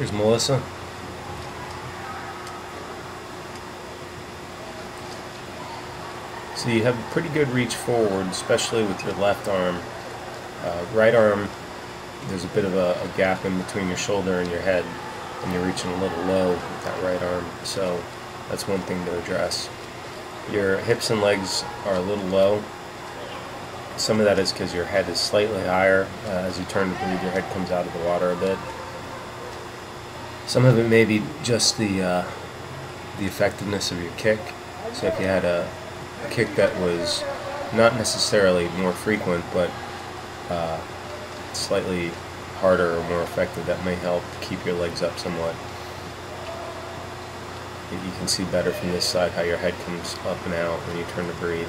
Here's Melissa. So you have a pretty good reach forward, especially with your left arm. Right arm, there's a bit of a gap in between your shoulder and your head, and you're reaching a little low with that right arm, so that's one thing to address. Your hips and legs are a little low. Some of that is because your head is slightly higher. As you turn to breathe, your head comes out of the water a bit. Some of it may be just the effectiveness of your kick. So if you had a kick that was not necessarily more frequent, but slightly harder or more effective, that may help keep your legs up somewhat. You can see better from this side how your head comes up and out when you turn to breathe.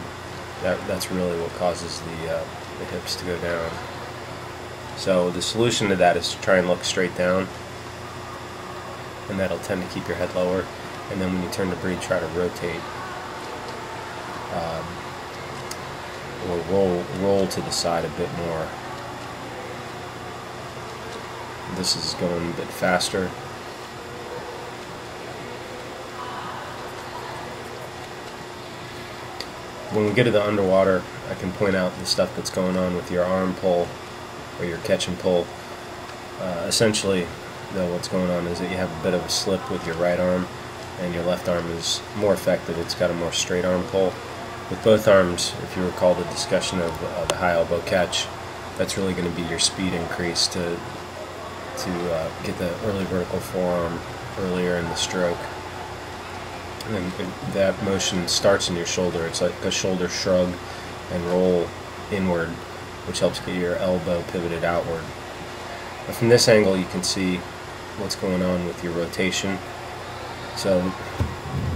That's really what causes the hips to go down. So the solution to that is to try and look straight down, and that'll tend to keep your head lower. And then when you turn to breathe, try to rotate or roll to the side a bit more. This is going a bit faster. When we get to the underwater, I can point out the stuff that's going on with your arm pull or your catch and pull. Essentially, though, what's going on is that you have a bit of a slip with your right arm, and your left arm is more effective. It's got a more straight arm pull. With both arms, if you recall the discussion of the high elbow catch, that's really going to be your speed increase to get the early vertical forearm earlier in the stroke. And that motion starts in your shoulder. It's like a shoulder shrug and roll inward, which helps get your elbow pivoted outward. But from this angle, you can see what's going on with your rotation. So,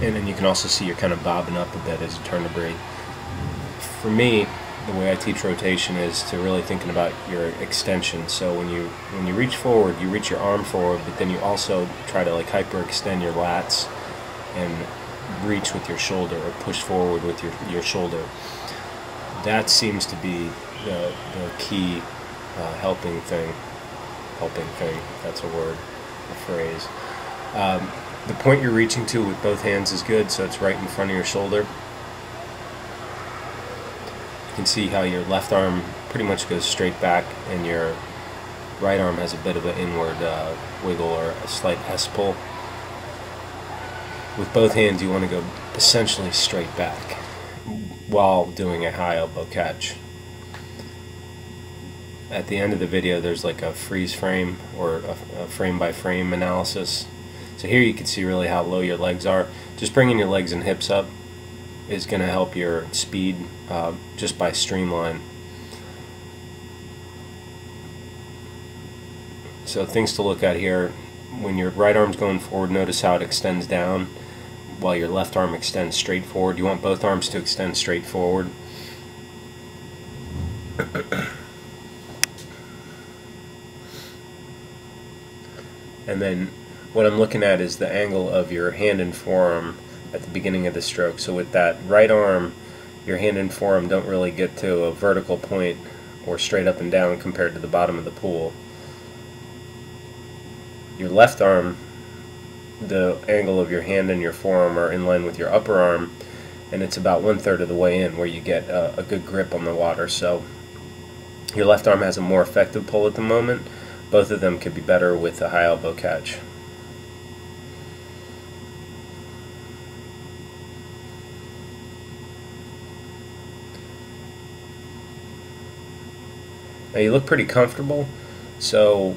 and then you can also see you're kind of bobbing up a bit as you turn to breathe. For me, the way I teach rotation is to really thinking about your extension. So when you reach forward, you reach your arm forward, but then you also try to like hyperextend your lats and reach with your shoulder, or push forward with your shoulder. That seems to be the key helping thing, if that's a word, a phrase. The point you're reaching to with both hands is good, so it's right in front of your shoulder. You can see how your left arm pretty much goes straight back, and your right arm has a bit of an inward wiggle or a slight S-pull. With both hands, you want to go essentially straight back while doing a high elbow catch. At the end of the video, there's like a freeze frame or a frame by frame analysis. So here you can see really how low your legs are. Just bringing your legs and hips up is going to help your speed just by streamline. So things to look at here: when your right arm's going forward, notice how it extends down while your left arm extends straight forward. You want both arms to extend straight forward. And then what I'm looking at is the angle of your hand and forearm at the beginning of the stroke. So with that right arm, your hand and forearm don't really get to a vertical point or straight up and down compared to the bottom of the pool. Your left arm, the angle of your hand and your forearm are in line with your upper arm, and it's about 1/3 of the way in where you get a good grip on the water. So your left arm has a more effective pull at the moment. Both of them could be better with a high elbow catch. Now you look pretty comfortable, so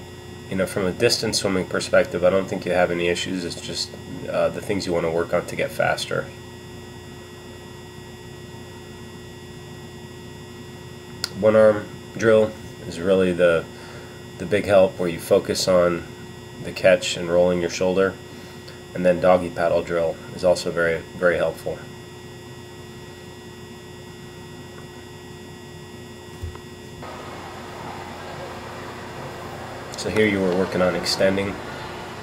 from a distance swimming perspective, I don't think you have any issues. It's just the things you want to work on to get faster. One arm drill is really the big help, where you focus on the catch and rolling your shoulder, and then doggy paddle drill is also very, very helpful. So here you were working on extending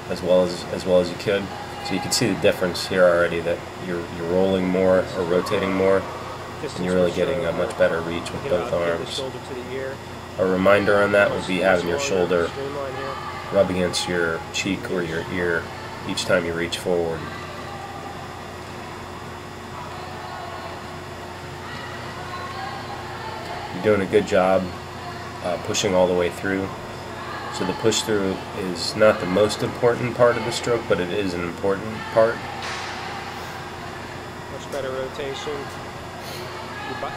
as well as you could. So you can see the difference here already, that you're rolling more or rotating more, and you're really getting a much better reach with both arms. A reminder on that would be having your shoulder rub against your cheek or your ear each time you reach forward. You're doing a good job pushing all the way through. So the push through is not the most important part of the stroke, but it is an important part. Much better rotation.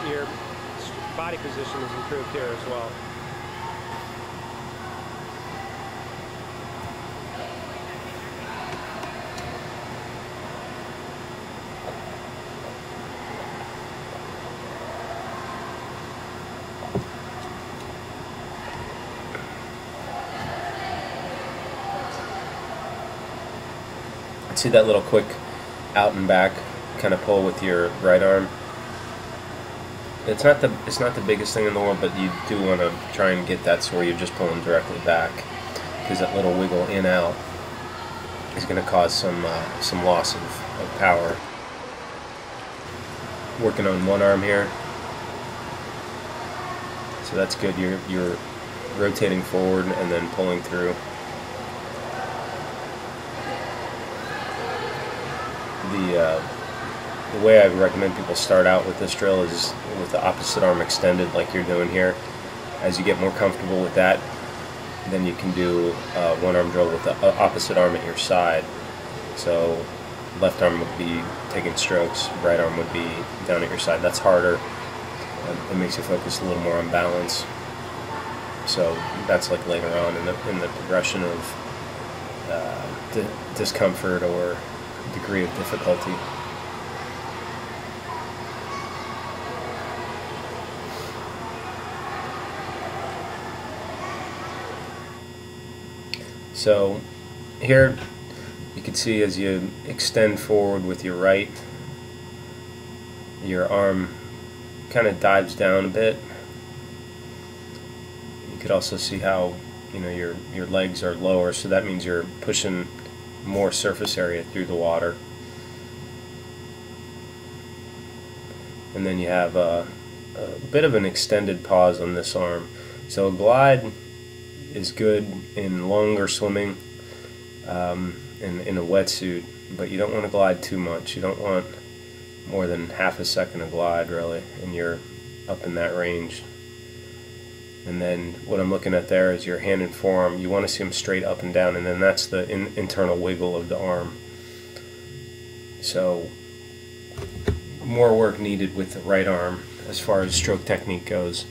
Your body position is improved here as well. See that little quick out and back kind of pull with your right arm? It's not the biggest thing in the world, but you do want to try and get that so where you're just pulling directly back, because that little wiggle in out is going to cause some loss of power. Working on one arm here, so that's good. You're rotating forward and then pulling through. The way I recommend people start out with this drill is with the opposite arm extended, like you're doing here. As you get more comfortable with that, then you can do one arm drill with the opposite arm at your side. So left arm would be taking strokes, right arm would be down at your side. That's harder. It makes you focus a little more on balance. So that's like later on in the progression of discomfort or degree of difficulty. So here you can see as you extend forward with your right, your arm kind of dives down a bit. You could also see how your legs are lower, so that means you're pushing more surface area through the water. And then you have a bit of an extended pause on this arm. So a glide is good in longer swimming, in a wetsuit, but you don't want to glide too much. You don't want more than half a second of glide, really, and you're up in that range. And then what I'm looking at there is your hand and forearm. You want to see them straight up and down, and then that's the internal wiggle of the arm. So more work needed with the right arm as far as stroke technique goes.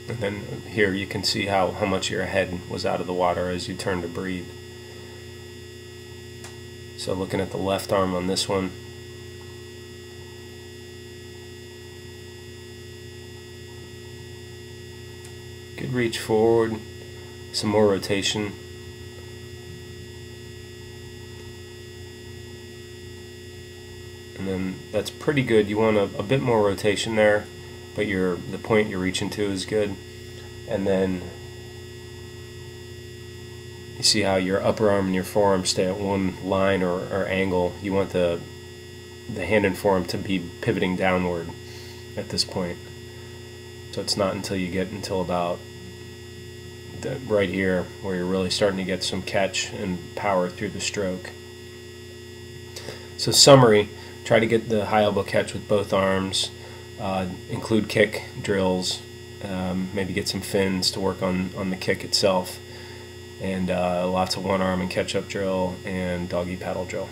And then here you can see how much your head was out of the water as you turn to breathe. So looking at the left arm on this one, good reach forward, some more rotation. And then that's pretty good. You want a bit more rotation there, but the point you're reaching to is good. And then you see how your upper arm and your forearm stay at one line or angle. You want the hand and forearm to be pivoting downward at this point. So it's not until you get about right here where you're really starting to get some catch and power through the stroke. So summary, try to get the high elbow catch with both arms. Include kick drills, maybe get some fins to work on the kick itself, and lots of one arm and catch up drill and doggy paddle drill.